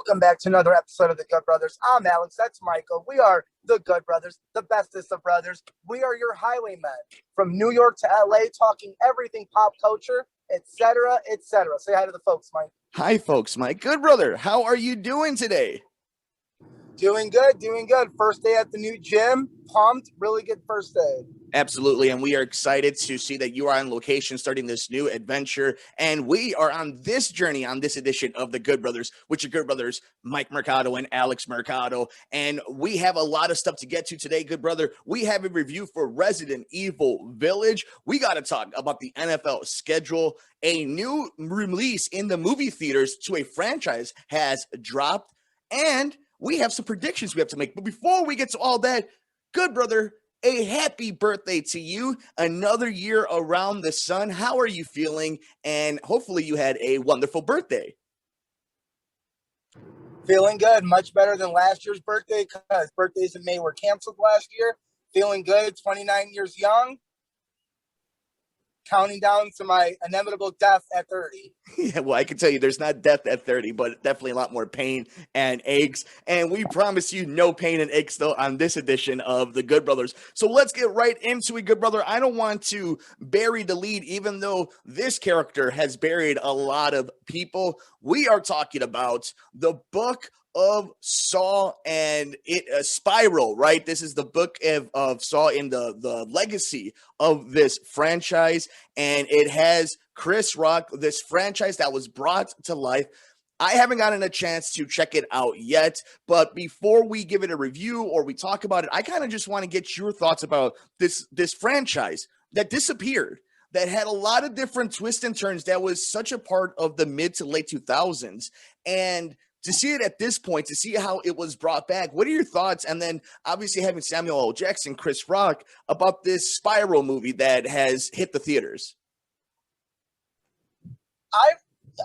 Welcome back to another episode of the Good Brothers. I'm Alex. That's Michael. We are the Good Brothers, the bestest of brothers. We are your highwaymen from New York to LA, talking everything pop culture, etc., etc. Say hi to the folks, Mike. Hi, folks. My good brother. How are you doing today? Doing good, doing good. First day at the new gym. Pumped. Really good first day. Absolutely. And we are excited to see that you are on location starting this new adventure. And we are on this journey on this edition of the Good Brothers, with your good brothers, Mike Mercado and Alex Mercado. And we have a lot of stuff to get to today, good brother. We have a review for Resident Evil Village. We got to talk about the NFL schedule. A new release in the movie theaters to a franchise has dropped. And we have some predictions we have to make. But before we get to all that, good brother, a happy birthday to you. Another year around the sun. How are you feeling? And hopefully you had a wonderful birthday. Feeling good. Much better than last year's birthday because birthdays in May were canceled last year. Feeling good. 29 years young. Counting down to my inevitable death at 30. Yeah, well, I can tell you there's not death at 30, but definitely a lot more pain and aches. And we promise you no pain and aches, though, on this edition of the Good Brothers. So let's get right into it, good brother. I don't want to bury the lead, even though this character has buried a lot of people. We are talking about the book of Saw and Spiral, right? This is the book of Saw in the legacy of this franchise, and it has Chris Rock, this franchise that was brought to life. I haven't gotten a chance to check it out yet, but before we give it a review or we talk about it, I kind of just want to get your thoughts about this franchise that disappeared, that had a lot of different twists and turns, that was such a part of the mid to late 2000s, and to see it at this point, to see how it was brought back, what are your thoughts? And then obviously having Samuel L. Jackson, Chris Rock, about this Spiral movie that has hit the theaters.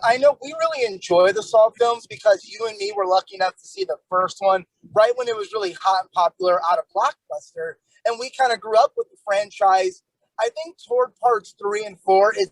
I know we really enjoy the Saw films because you and me were lucky enough to see the first one right when it was really hot and popular out of Blockbuster. And we kind of grew up with the franchise. I think toward parts 3 and 4, it's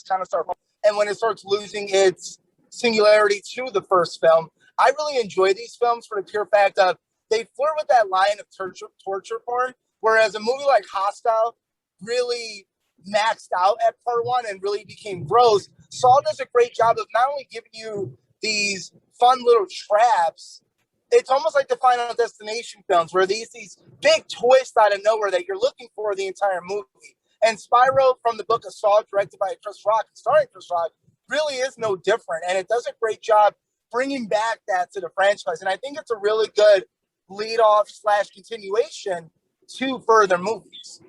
kind of starts. And when it starts losing its singularity to the first film, I really enjoy these films for the pure fact of they flirt with that line of torture porn, whereas a movie like Hostile really maxed out at part 1 and really became gross. Saw does a great job of not only giving you these fun little traps, it's almost like the Final Destination films where these big twists out of nowhere that you're looking for the entire movie. And Spiral from the book of Saw, directed by Chris Rock and starring Chris Rock, really is no different, and it does a great job bringing back that to the franchise. And I think it's a really good lead-off / continuation to further movies.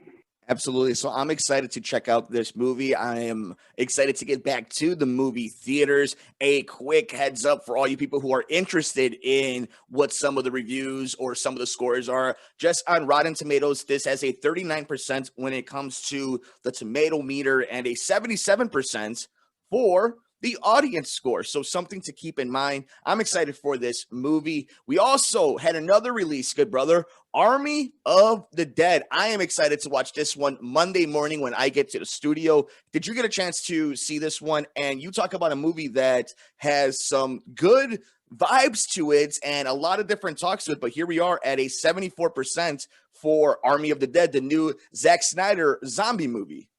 Absolutely. So I'm excited to check out this movie. I am excited to get back to the movie theaters. A quick heads up for all you people who are interested in what some of the reviews or some of the scores are. Just on Rotten Tomatoes, this has a 39% when it comes to the tomato meter and a 77% for the audience score. So something to keep in mind. I'm excited for this movie. We also had another release, good brother, Army of the Dead. I am excited to watch this one Monday morning when I get to the studio. Did you get a chance to see this one? And you talk about a movie that has some good vibes to it and a lot of different talks to it, but here we are at a 74% for Army of the Dead, the new Zack Snyder zombie movie.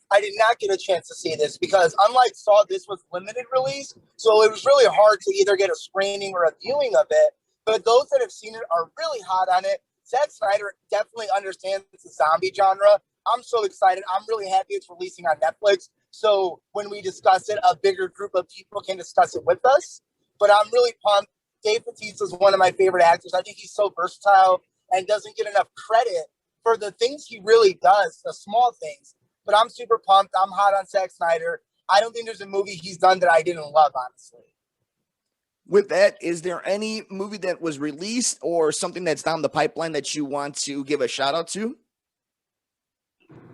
I did not get a chance to see this because unlike Saw, this was limited release. So it was really hard to either get a screening or a viewing of it. But those that have seen it are really hot on it. Zack Snyder definitely understands the zombie genre. I'm so excited. I'm really happy it's releasing on Netflix. So when we discuss it, a bigger group of people can discuss it with us. But I'm really pumped. Dave Bautista is one of my favorite actors. I think he's so versatile and doesn't get enough credit for the things he really does, the small things. But I'm super pumped. I'm hot on Zack Snyder. I don't think there's a movie he's done that I didn't love, honestly. With that, is there any movie that was released or something that's down the pipeline that you want to give a shout out to?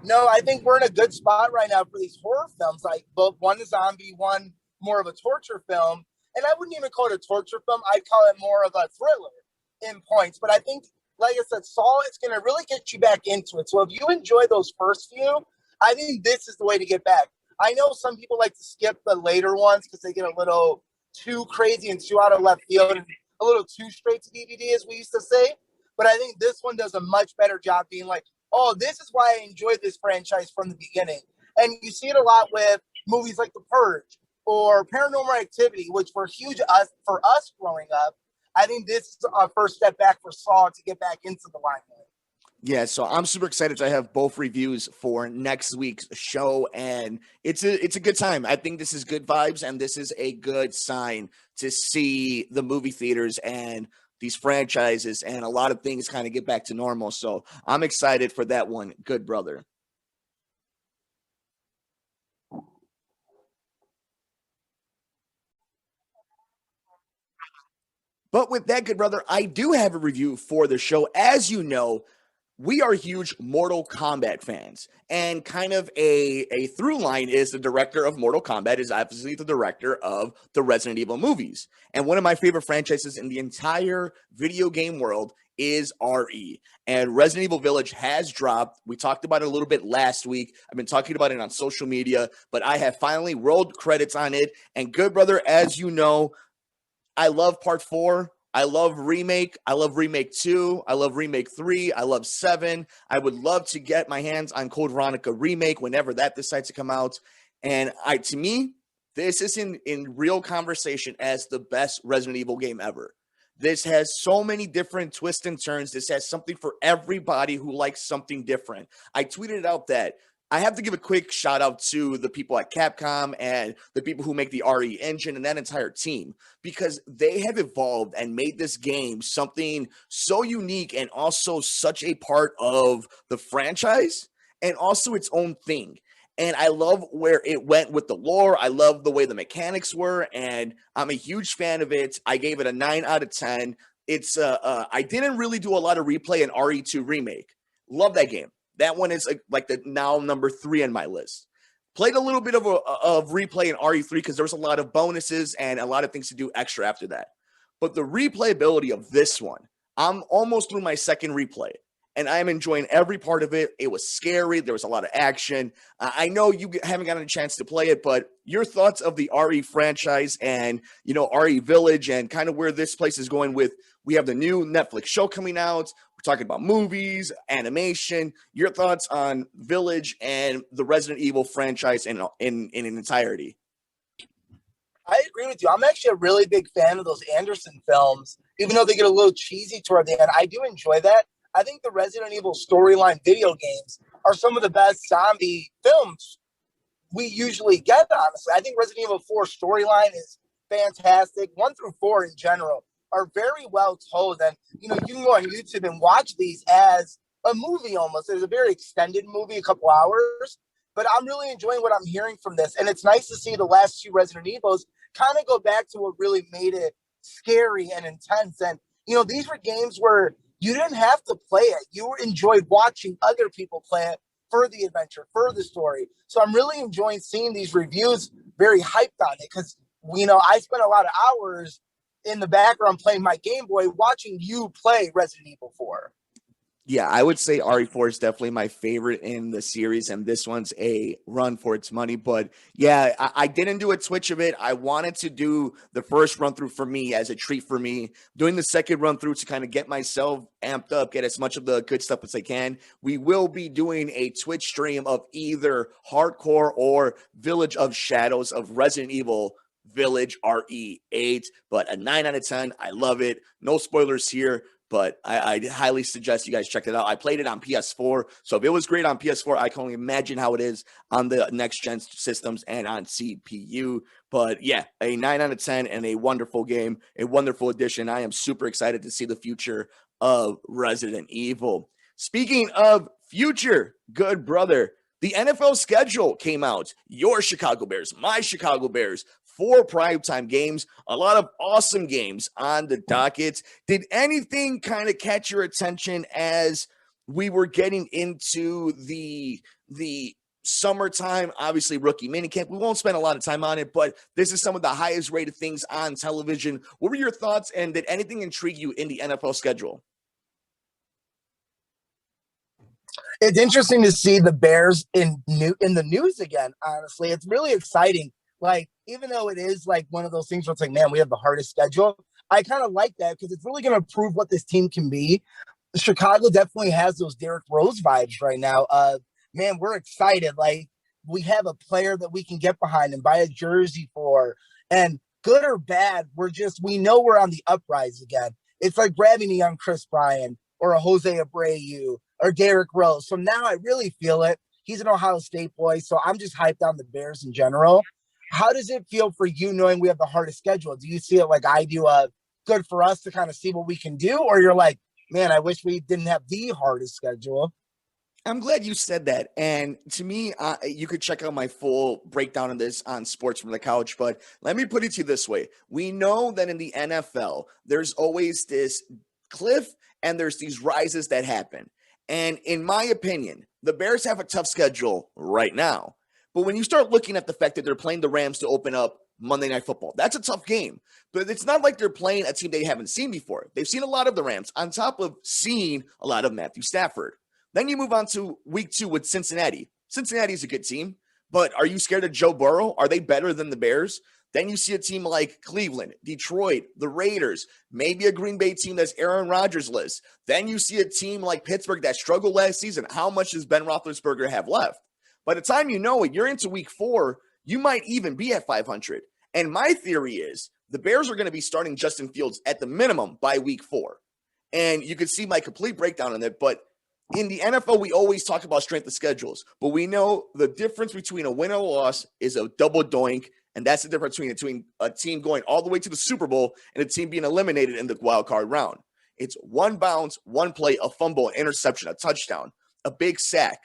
No, I think we're in a good spot right now for these horror films. Like both one is zombie, one more of a torture film. And I wouldn't even call it a torture film. I'd call it more of a thriller in points. But I think, like I said, Saw is going to really get you back into it. So if you enjoy those first few, I think this is the way to get back. I know some people like to skip the later ones because they get a little too crazy and too out of left field and a little too straight to DVD, as we used to say. But I think this one does a much better job being like, oh, this is why I enjoyed this franchise from the beginning. And you see it a lot with movies like The Purge or Paranormal Activity, which were huge for us growing up. I think this is a first step back for Saw to get back into the limelight. Yeah, so I'm super excited to have both reviews for next week's show, and it's a good time. I think this is good vibes, and this is a good sign to see the movie theaters and these franchises and a lot of things kind of get back to normal. So I'm excited for that one, Good Brother. But with that, Good Brother, I do have a review for the show. As you know, we are huge Mortal Kombat fans, and kind of a through line is the director of Mortal Kombat is obviously the director of the Resident Evil movies. And one of my favorite franchises in the entire video game world is RE. And Resident Evil Village has dropped. We talked about it a little bit last week. I've been talking about it on social media, but I have finally rolled credits on it. And Good Brother, as you know, I love part 4. I love Remake. I love Remake 2. I love Remake 3. I love 7. I would love to get my hands on Code Veronica Remake whenever that decides to come out. And to me, this is in real conversation as the best Resident Evil game ever. This has so many different twists and turns. This has something for everybody who likes something different. I tweeted out that I have to give a quick shout out to the people at Capcom and the people who make the RE engine and that entire team, because they have evolved and made this game something so unique and also such a part of the franchise and also its own thing. And I love where it went with the lore. I love the way the mechanics were, and I'm a huge fan of it. I gave it a 9 out of 10. It's I didn't really do a lot of replay in RE2 Remake. Love that game. That one is like the now number 3 on my list. Played a little bit of replay in RE3 because there was a lot of bonuses and a lot of things to do extra after that. But the replayability of this one, I'm almost through my second replay, and I'm enjoying every part of it. It was scary. There was a lot of action. I know you haven't gotten a chance to play it, but your thoughts of the RE franchise and, you know, RE Village and kind of where this place is going with, we have the new Netflix show coming out. We're talking about movies, animation. Your thoughts on Village and the Resident Evil franchise in an entirety. I agree with you. I'm actually a really big fan of those Anderson films, even though they get a little cheesy toward the end. I do enjoy that. I think the Resident Evil storyline video games are some of the best zombie films we usually get, honestly. I think Resident Evil 4 storyline is fantastic. 1 through 4 in general are very well told. And, you know, you can go on YouTube and watch these as a movie almost. There's a very extended movie, a couple hours. But I'm really enjoying what I'm hearing from this. And it's nice to see the last 2 Resident Evils kind of go back to what really made it scary and intense. And, you know, these were games where you didn't have to play it. You enjoyed watching other people play it for the adventure, for the story. So I'm really enjoying seeing these reviews very hyped on it because, you know, I spent a lot of hours in the background playing my Game Boy watching you play Resident Evil 4. Yeah, I would say RE4 is definitely my favorite in the series, and this one's a run for its money. But yeah, I didn't do a Twitch of it. I wanted to do the first run through for me as a treat for me. Doing the second run through to kind of get myself amped up, get as much of the good stuff as I can. We will be doing a Twitch stream of either Hardcore or Village of Shadows of Resident Evil Village RE8, but a 9 out of 10. I love it. No spoilers here. But I highly suggest you guys check it out. I played it on PS4, so if it was great on PS4, I can only imagine how it is on the next-gen systems and on CPU. But yeah, a 9 out of 10 and a wonderful game, a wonderful addition. I am super excited to see the future of Resident Evil. Speaking of future, Good Brother, the NFL schedule came out. Your Chicago Bears, my Chicago Bears, 4 primetime games, a lot of awesome games on the docket. Did anything kind of catch your attention as we were getting into the summertime? Obviously, rookie minicamp. We won't spend a lot of time on it, but this is some of the highest rated things on television. What were your thoughts, and did anything intrigue you in the NFL schedule? It's interesting to see the Bears in the news again. Honestly, it's really exciting. Like, even though it is like one of those things where it's like, man, we have the hardest schedule. I kind of like that because it's really going to prove what this team can be. Chicago definitely has those Derrick Rose vibes right now. Man, we're excited. Like, we have a player that we can get behind and buy a jersey for. And good or bad, we know we're on the uprise again. It's like grabbing a young Chris Bryant or a Jose Abreu or Derrick Rose. So now I really feel it. He's an Ohio State boy, so I'm just hyped on the Bears in general. How does it feel for you knowing we have the hardest schedule? Do you see it like I do? Good for us to kind of see what we can do, or you're like, man, I wish we didn't have the hardest schedule. I'm glad you said that. And to me, you could check out my full breakdown of this on Sports from the Couch. But let me put it to you this way. We know that in the NFL, there's always this cliff and there's these rises that happen. And in my opinion, the Bears have a tough schedule right now. But when you start looking at the fact that they're playing the Rams to open up Monday Night Football, that's a tough game. But it's not like they're playing a team they haven't seen before. They've seen a lot of the Rams on top of seeing a lot of Matthew Stafford. Then you move on to week 2 with Cincinnati. Cincinnati's a good team, but are you scared of Joe Burrow? Are they better than the Bears? Then you see a team like Cleveland, Detroit, the Raiders, maybe a Green Bay team that's Aaron Rodgers-less. Then you see a team like Pittsburgh that struggled last season. How much does Ben Roethlisberger have left? By the time you know it, you're into week 4, you might even be at 500. And my theory is the Bears are going to be starting Justin Fields at the minimum by week 4. And you can see my complete breakdown on it, but in the NFL, we always talk about strength of schedules, but we know the difference between a win or a loss is a double doink, and that's the difference between a team going all the way to the Super Bowl and a team being eliminated in the wild card round. It's one bounce, one play, a fumble, an interception, a touchdown, a big sack,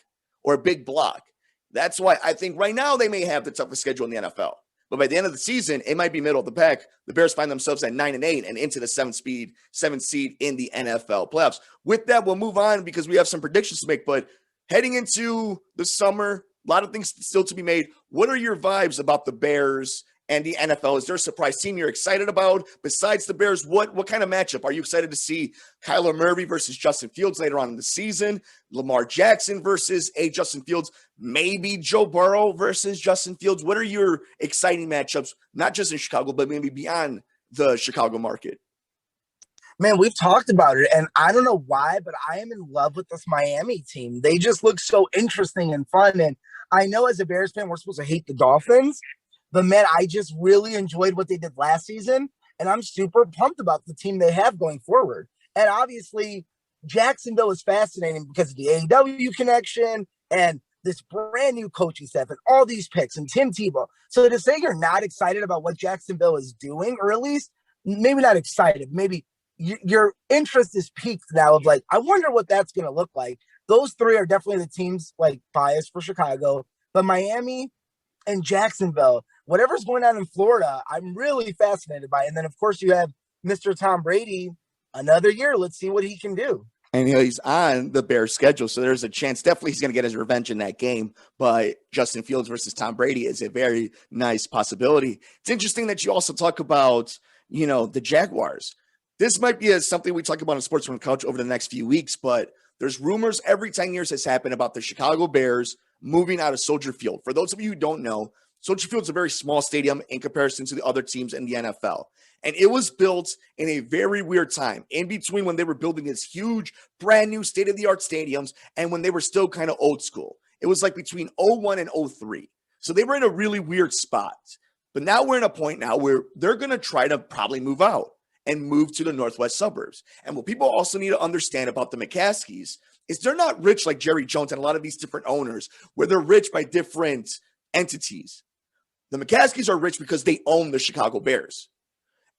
or a big block. That's why I think right now they may have the toughest schedule in the NFL. But by the end of the season, it might be middle of the pack. The Bears find themselves at 9-8 and into the 7th seed in the NFL playoffs. With that, we'll move on because we have some predictions to make. But heading into the summer, a lot of things still to be made. What are your vibes about the Bears and the NFL? Is there a surprise team you're excited about besides the Bears? What kind of matchup? Are you excited to see Kyler Murray versus Justin Fields later on in the season? Lamar Jackson versus Justin Fields? Maybe Joe Burrow versus Justin Fields? What are your exciting matchups, not just in Chicago, but maybe beyond the Chicago market? Man, we've talked about it, and I don't know why, but I am in love with this Miami team. They just look so interesting and fun. And I know as a Bears fan, we're supposed to hate the Dolphins, but man, I just really enjoyed what they did last season, and I'm super pumped about the team they have going forward. And obviously, Jacksonville is fascinating because of the AEW connection and this brand new coaching staff and all these picks and Tim Tebow. So to say you're not excited about what Jacksonville is doing, or at least maybe not excited, maybe your interest is peaked now of like, I wonder what that's going to look like. Those 3 are definitely the teams like biased for Chicago, but Miami and Jacksonville, whatever's going on in Florida, I'm really fascinated by. And then, of course, you have Mr. Tom Brady, another year. Let's see what he can do. And he's on the Bears schedule, so there's a chance definitely he's going to get his revenge in that game. But Justin Fields versus Tom Brady is a very nice possibility. It's interesting that you also talk about, the Jaguars. This might be something we talk about on Sports from the Couch over the next few weeks, but there's rumors every 10 years has happened about the Chicago Bears moving out of Soldier Field. For those of you who don't know, Soldier Field is a very small stadium in comparison to the other teams in the NFL. And it was built in a very weird time, in between when they were building these huge, brand new state-of-the-art stadiums and when they were still kind of old school. It was like between 01 and 03. So they were in a really weird spot. But now we're in a point now where they're going to try to probably move out and move to the northwest suburbs. And what people also need to understand about the McCaskies is they're not rich like Jerry Jones and a lot of these different owners, where they're rich by different entities. The McCaskies are rich because they own the Chicago Bears.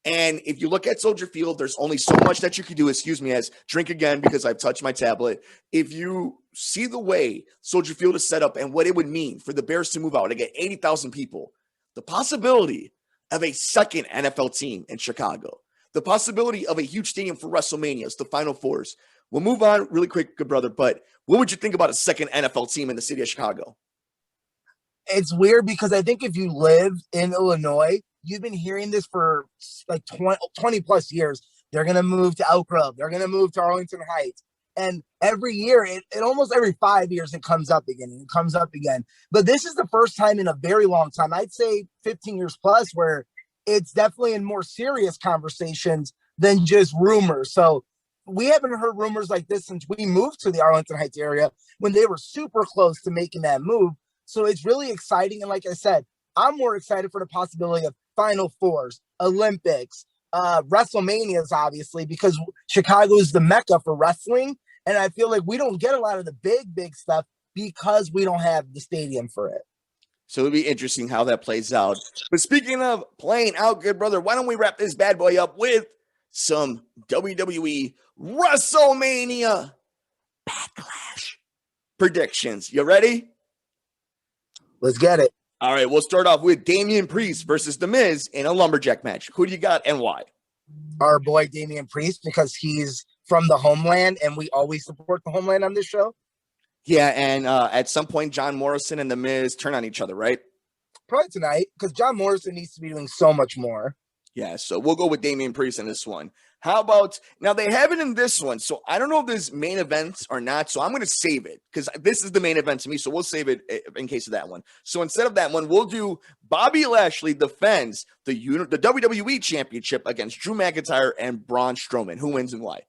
And if you look at Soldier Field, there's only so much that you can do. Excuse me, as drink again because I've touched my tablet. If you see the way Soldier Field is set up and what it would mean for the Bears to move out, to get 80,000 people, the possibility of a second NFL team in Chicago, the possibility of a huge stadium for WrestleManias, the Final Fours. We'll move on really quick, good brother, but what would you think about a second NFL team in the city of Chicago? It's weird because I think if you live in Illinois, you've been hearing this for like 20 plus years. They're going to move to Elk Grove. They're going to move to Arlington Heights. And every year, it almost every 5 years, it comes up again and it comes up again. But this is the first time in a very long time, I'd say 15 years plus, where it's definitely in more serious conversations than just rumors. So we haven't heard rumors like this since we moved to the Arlington Heights area when they were super close to making that move. So it's really exciting. And like I said, I'm more excited for the possibility of Final Fours, Olympics, WrestleManias, obviously, because Chicago is the mecca for wrestling. And I feel like we don't get a lot of the big stuff because we don't have the stadium for it. So it'll be interesting how that plays out. But speaking of playing out, good brother, why don't we wrap this bad boy up with some WWE WrestleMania Backlash predictions. You ready? Let's get it. All right, we'll start off with Damian Priest versus The Miz in a lumberjack match. Who do you got and why? Our boy Damian Priest, because he's from the homeland and we always support the homeland on this show. Yeah, and at some point, John Morrison and The Miz turn on each other, right? Probably tonight, because John Morrison needs to be doing so much more. Yeah, so we'll go with Damian Priest in this one. How about, now they have it in this one, so I don't know if there's main events or not, so I'm going to save it, because this is the main event to me, so we'll save it in case of that one. So instead of that one, we'll do Bobby Lashley defends the WWE Championship against Drew McIntyre and Braun Strowman. Who wins and why?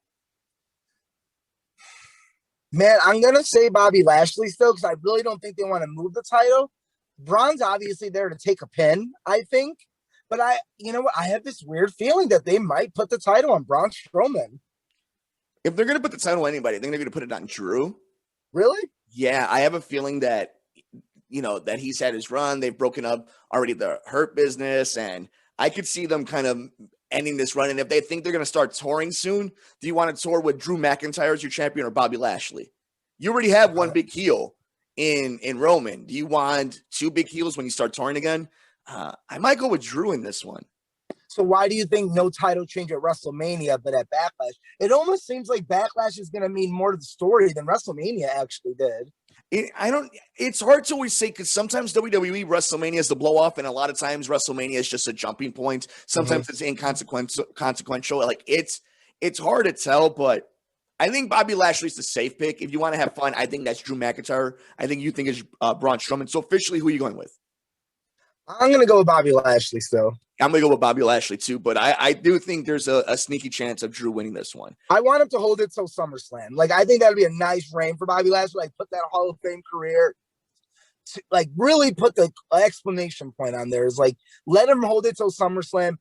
Man, I'm going to say Bobby Lashley still, because I really don't think they want to move the title. Braun's obviously there to take a pin, I think. But you know what? I have this weird feeling that they might put the title on Braun Strowman. If they're going to put the title on anybody, I think they're going to put it on Drew. Really? Yeah, I have a feeling that, that he's had his run. They've broken up already the Hurt Business, and I could see them kind of ending this run. And if they think they're going to start touring soon, do you want to tour with Drew McIntyre as your champion or Bobby Lashley? You already have one big heel in Roman. Do you want two big heels when you start touring again? I might go with Drew in this one. So why do you think no title change at WrestleMania, but at Backlash? It almost seems like Backlash is going to mean more to the story than WrestleMania actually did. It's hard to always say, because sometimes WWE WrestleMania is the blow off, and a lot of times WrestleMania is just a jumping point. Sometimes it's inconsequential. Like it's hard to tell, but I think Bobby Lashley's the safe pick. If you want to have fun, I think that's Drew McIntyre. I think you think it's Braun Strowman. So officially, who are you going with? I'm going to go with Bobby Lashley still. I'm going to go with Bobby Lashley too, but I do think there's a sneaky chance of Drew winning this one. I want him to hold it till SummerSlam. Like, I think that'd be a nice reign for Bobby Lashley. Like, put that Hall of Fame career, like, really put the exclamation point on there. Is like, let him hold it till SummerSlam.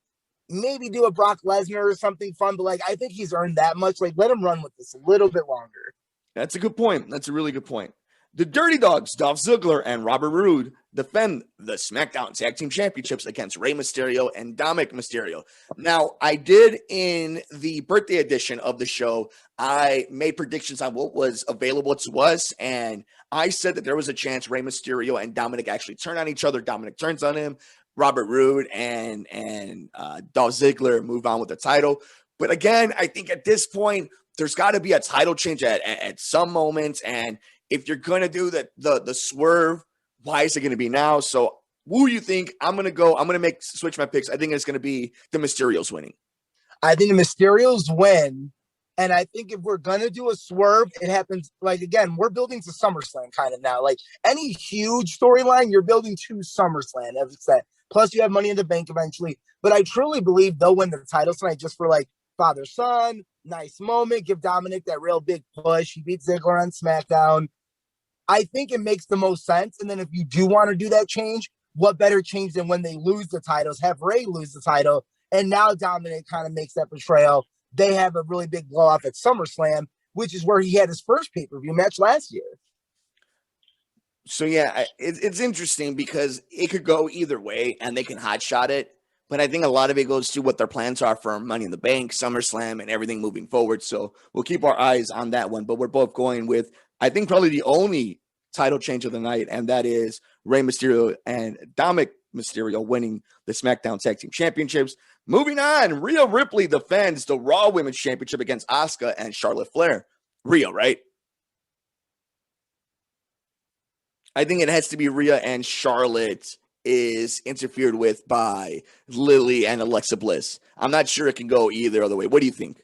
Maybe do a Brock Lesnar or something fun, but like, I think he's earned that much. Like, let him run with this a little bit longer. That's a good point. That's a really good point. The Dirty Dogs, Dolph Ziggler and Robert Roode, defend the SmackDown Tag Team Championships against Rey Mysterio and Dominic Mysterio. Now, I did in the birthday edition of the show, I made predictions on what was available to us, and I said that there was a chance Rey Mysterio and Dominic actually turn on each other. Dominic turns on him. Robert Roode and Dolph Ziggler move on with the title. But again, I think at this point, there's got to be a title change at some moments, and if you're going to do the swerve, why is it going to be now? So who do you think? I'm going to switch my picks. I think it's going to be the Mysterios winning. I think the Mysterios win. And I think if we're going to do a swerve, it happens, like, again, we're building to SummerSlam kind of now. Like, any huge storyline, you're building to SummerSlam, as it's said. Plus, you have Money in the Bank eventually. But I truly believe they'll win the title tonight just for, like, father-son, nice moment, give Dominic that real big push. He beats Ziggler on SmackDown. I think it makes the most sense. And then if you do want to do that change, what better change than when they lose the titles, have Rey lose the title, and now Dominic kind of makes that betrayal. They have a really big blow off at SummerSlam, which is where he had his first pay-per-view match last year. So, yeah, it's interesting because it could go either way, and they can hotshot it. But I think a lot of it goes to what their plans are for Money in the Bank, SummerSlam, and everything moving forward. So we'll keep our eyes on that one. But we're both going with, I think, probably the only title change of the night, and that is Rey Mysterio and Dominic Mysterio winning the SmackDown Tag Team Championships. Moving on, Rhea Ripley defends the Raw Women's Championship against Asuka and Charlotte Flair. Rhea, right? I think it has to be Rhea, and Charlotte is interfered with by Lily and Alexa Bliss. I'm not sure it can go either other way. What do you think?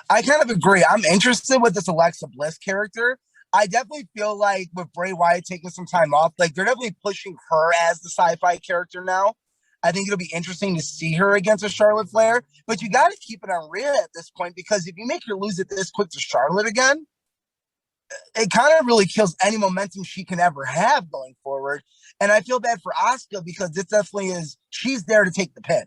I kind of agree. I'm interested with this Alexa Bliss character. I definitely feel like with Bray Wyatt taking some time off, like they're definitely pushing her as the sci-fi character now. I think it'll be interesting to see her against a Charlotte Flair, but you got to keep it on Rhea at this point because if you make her lose it this quick to Charlotte again, it kind of really kills any momentum she can ever have going forward. And I feel bad for Asuka because this definitely is, she's there to take the pin,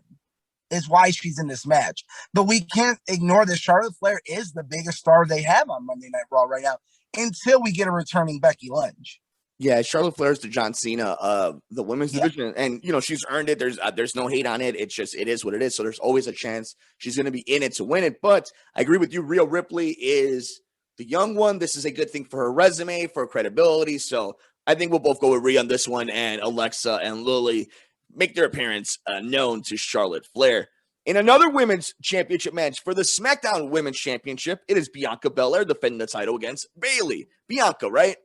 is why she's in this match. But we can't ignore that Charlotte Flair is the biggest star they have on Monday Night Raw right now until we get a returning Becky Lynch. Yeah, Charlotte Flair is the John Cena of the women's division, and she's earned it. There's no hate on it. It's just it is what it is. So there's always a chance she's going to be in it to win it. But I agree with you. Rhea Ripley is the young one. This is a good thing for her resume, for her credibility. So I think we'll both go with Rhea on this one, and Alexa and Lily make their appearance known to Charlotte Flair. In another women's championship match for the SmackDown Women's Championship, it is Bianca Belair defending the title against Bayley. Bianca, right?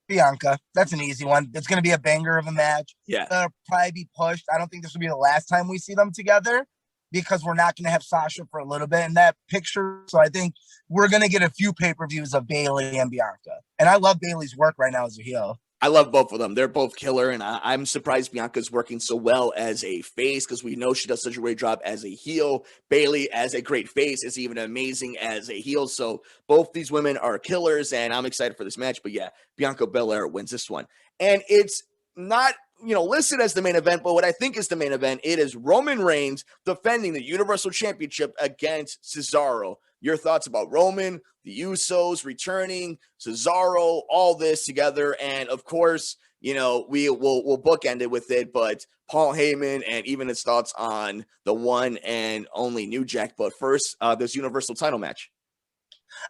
Bianca. That's an easy one. It's going to be a banger of a match. Yeah. They'll probably be pushed. I don't think this will be the last time we see them together because we're not going to have Sasha for a little bit in that picture. So I think we're going to get a few pay-per-views of Bayley and Bianca. And I love Bayley's work right now as a heel. I love both of them. They're both killer, and I'm surprised Bianca's working so well as a face because we know she does such a great job as a heel. Bayley, as a great face, is even amazing as a heel. So both these women are killers, and I'm excited for this match. But yeah, Bianca Belair wins this one. And it's not listed as the main event, but what I think is the main event, it is Roman Reigns defending the Universal Championship against Cesaro. Your thoughts about Roman, the Usos returning, Cesaro, all this together, and of course, we'll bookend it with it. But Paul Heyman and even his thoughts on the one and only New Jack. But first, this Universal title match.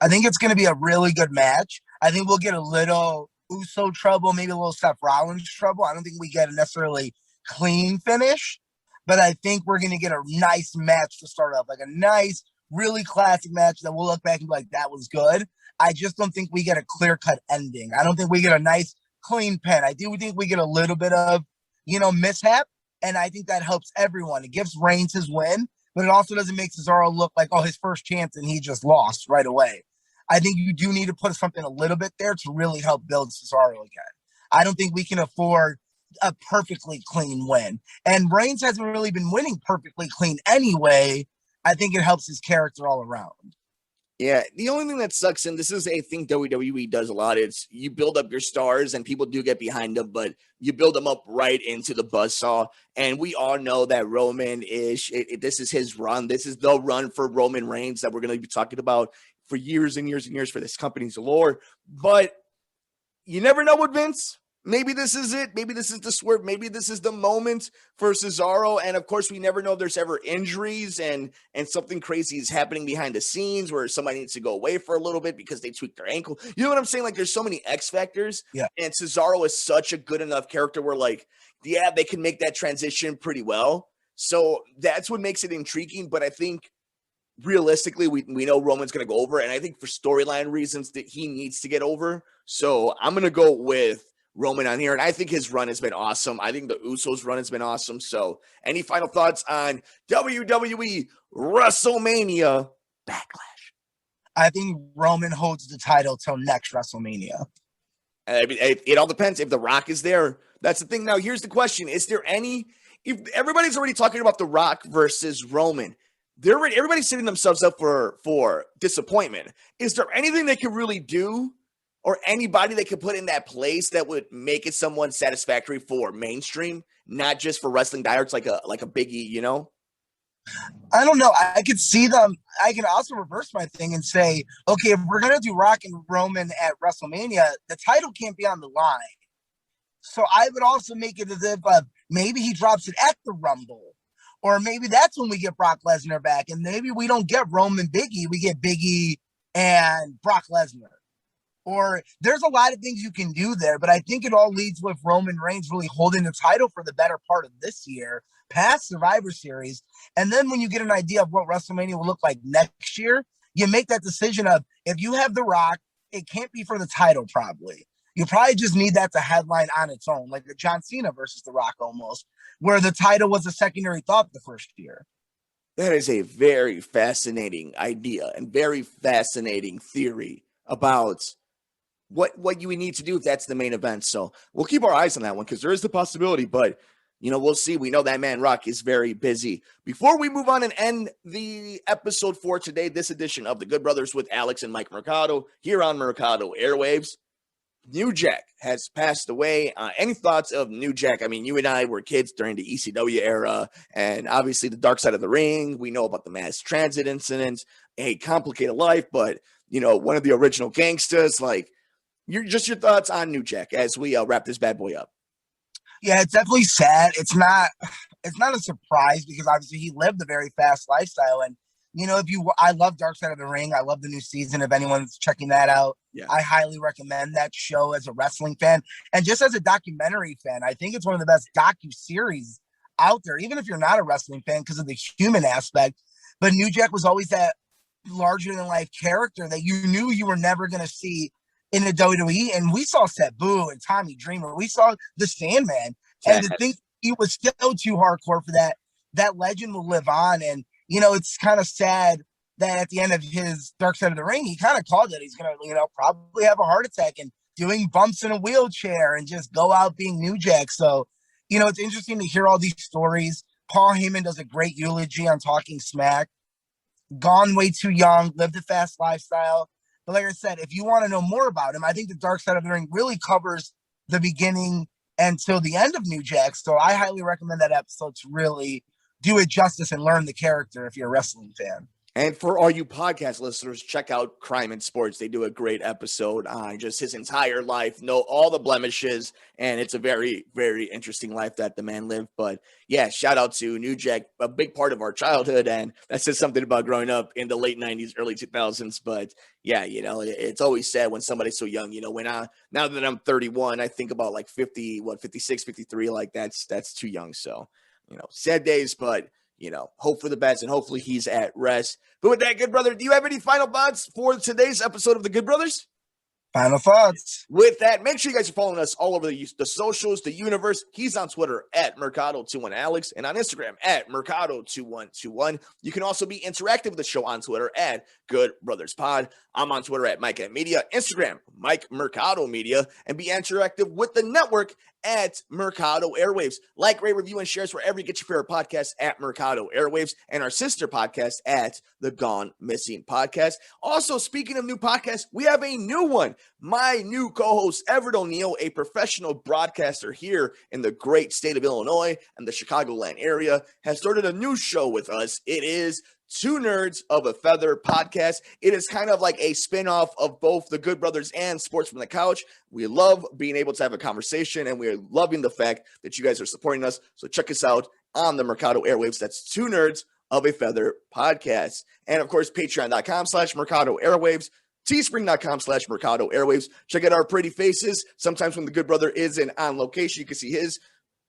I think it's going to be a really good match. I think we'll get a little Uso trouble, maybe a little Seth Rollins trouble. I don't think we get a necessarily clean finish, but I think we're going to get a nice match to start off, like a nice, really classic match that we'll look back and be like, that was good. I just don't think we get a clear-cut ending. I don't think we get a nice, clean pin. I do think we get a little bit of, mishap, and I think that helps everyone. It gives Reigns his win, but it also doesn't make Cesaro look like, his first chance and he just lost right away. I think you do need to put something a little bit there to really help build Cesaro again. I don't think we can afford a perfectly clean win. And Reigns hasn't really been winning perfectly clean anyway. I think it helps his character all around. Yeah, the only thing that sucks, and this is a thing WWE does a lot, it's you build up your stars and people do get behind them, but you build them up right into the buzzsaw. And we all know that Roman this is his run. This is the run for Roman Reigns that we're going to be talking about for years and years and years for this company's lore. But you never know with Vince. Maybe this is it. Maybe this is the swerve. Maybe this is the moment for Cesaro. And of course, we never know if there's ever injuries and something crazy is happening behind the scenes where somebody needs to go away for a little bit because they tweaked their ankle. You know what I'm saying? Like there's so many X factors. Yeah. And Cesaro is such a good enough character where they can make that transition pretty well. So that's what makes it intriguing. But I think realistically, we know Roman's going to go over. And I think for storyline reasons that he needs to get over. So I'm going to go with Roman on here, and I think his run has been awesome. I think the Usos run has been awesome. So any final thoughts on WWE WrestleMania Backlash? I think Roman holds the title till next WrestleMania. I mean, it all depends if The Rock is there. That's the thing. Now, here's the question. Is there if everybody's already talking about The Rock versus Roman, everybody's setting themselves up for disappointment. Is there anything they can really do or anybody they could put in that place that would make it somewhat satisfactory for mainstream, not just for wrestling diehards like a Biggie, I don't know. I could see them. I can also reverse my thing and say, okay, if we're going to do Rock and Roman at WrestleMania, the title can't be on the line. So I would also make it as if maybe he drops it at the Rumble. Or maybe that's when we get Brock Lesnar back. And maybe we don't get Roman Biggie. We get Biggie and Brock Lesnar. Or there's a lot of things you can do there, but I think it all leads with Roman Reigns really holding the title for the better part of this year, past Survivor Series. And then when you get an idea of what WrestleMania will look like next year, you make that decision of, if you have The Rock, it can't be for the title probably. You probably just need that to headline on its own, like the John Cena versus The Rock almost, where the title was a secondary thought the first year. That is a very fascinating idea and very fascinating theory about what you would need to do if that's the main event. So we'll keep our eyes on that one because there is the possibility, but we'll see. We know that man Rock is very busy. Before we move on and end the episode for today, this edition of the Good Brothers with Alex and Mike Mercado here on Mercado Airwaves, New Jack has passed away. Any thoughts of New Jack? I mean, you and I were kids during the ECW era, and obviously the Dark Side of the Ring. We know about the mass transit incidents, a complicated life, but one of the original gangsters. Like, your thoughts on New Jack as we wrap this bad boy up. Yeah, it's definitely sad. It's not a surprise because obviously he lived a very fast lifestyle. And I love Dark Side of the Ring. I love the new season. If anyone's checking that out, yeah, I highly recommend that show as a wrestling fan and just as a documentary fan. I think it's one of the best docu-series out there, even if you're not a wrestling fan, because of the human aspect. But New Jack was always that larger than life character that you knew you were never going to see in the WWE. And we saw Sabu and Tommy Dreamer. We saw the Sandman. And to think he was still too hardcore for that legend will live on. And, it's kind of sad that at the end of his Dark Side of the Ring, he kind of called it. He's going to, probably have a heart attack and doing bumps in a wheelchair and just go out being New Jack. So, it's interesting to hear all these stories. Paul Heyman does a great eulogy on Talking Smack. Gone way too young, lived a fast lifestyle. But like I said, if you want to know more about him, I think the Dark Side of the Ring really covers the beginning until the end of New Jack. So I highly recommend that episode to really do it justice and learn the character if you're a wrestling fan. And for all you podcast listeners, check out Crime and Sports. They do a great episode on just his entire life, know all the blemishes, and it's a very, very interesting life that the man lived. But yeah, shout out to New Jack, a big part of our childhood, and that says something about growing up in the late 90s, early 2000s. But yeah, it's always sad when somebody's so young. Now that I'm 31, I think about like 56, 53, like that's too young. So, sad days, but hope for the best, and hopefully he's at rest. But with that, Good Brother, do you have any final thoughts for today's episode of the Good Brothers? Final thoughts. With that, make sure you guys are following us all over the socials, the universe. He's on Twitter at Mercado21Alex and on Instagram at Mercado2121. You can also be interactive with the show on Twitter at Good Brothers Pod. I'm on Twitter at Mike Media, Instagram, Mike Mercado Media, and be interactive with the network at Mercado Airwaves. Like, rate, review, and shares wherever you get your favorite podcasts at Mercado Airwaves and our sister podcast at the Gone Missing Podcast. Also, speaking of new podcasts, we have a new one. My new co-host, Everett O'Neill, a professional broadcaster here in the great state of Illinois and the Chicagoland area, has started a new show with us. It is Two Nerds of a Feather podcast. It is kind of like a spinoff of both the Good Brothers and Sports from the Couch. We love being able to have a conversation, and we're loving the fact that you guys are supporting us. So check us out on the Mercado Airwaves. That's Two Nerds of a Feather podcast. And of course, patreon.com/Mercado Airwaves, teespring.com/Mercado Airwaves. Check out our pretty faces. Sometimes when the Good Brother isn't on location, you can see his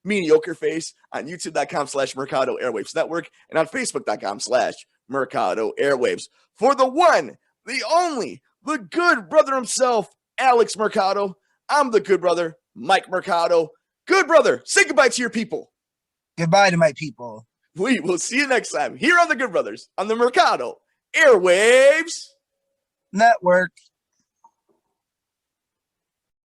mediocre face on youtube.com/Mercado Airwaves Network and on facebook.com/Mercado Airwaves. For the one, the only, the Good Brother himself, Alex Mercado, I'm the Good Brother, Mike Mercado. Good Brother, say goodbye to your people. Goodbye to my people. We will see you next time here on the Good Brothers on the Mercado Airwaves Network.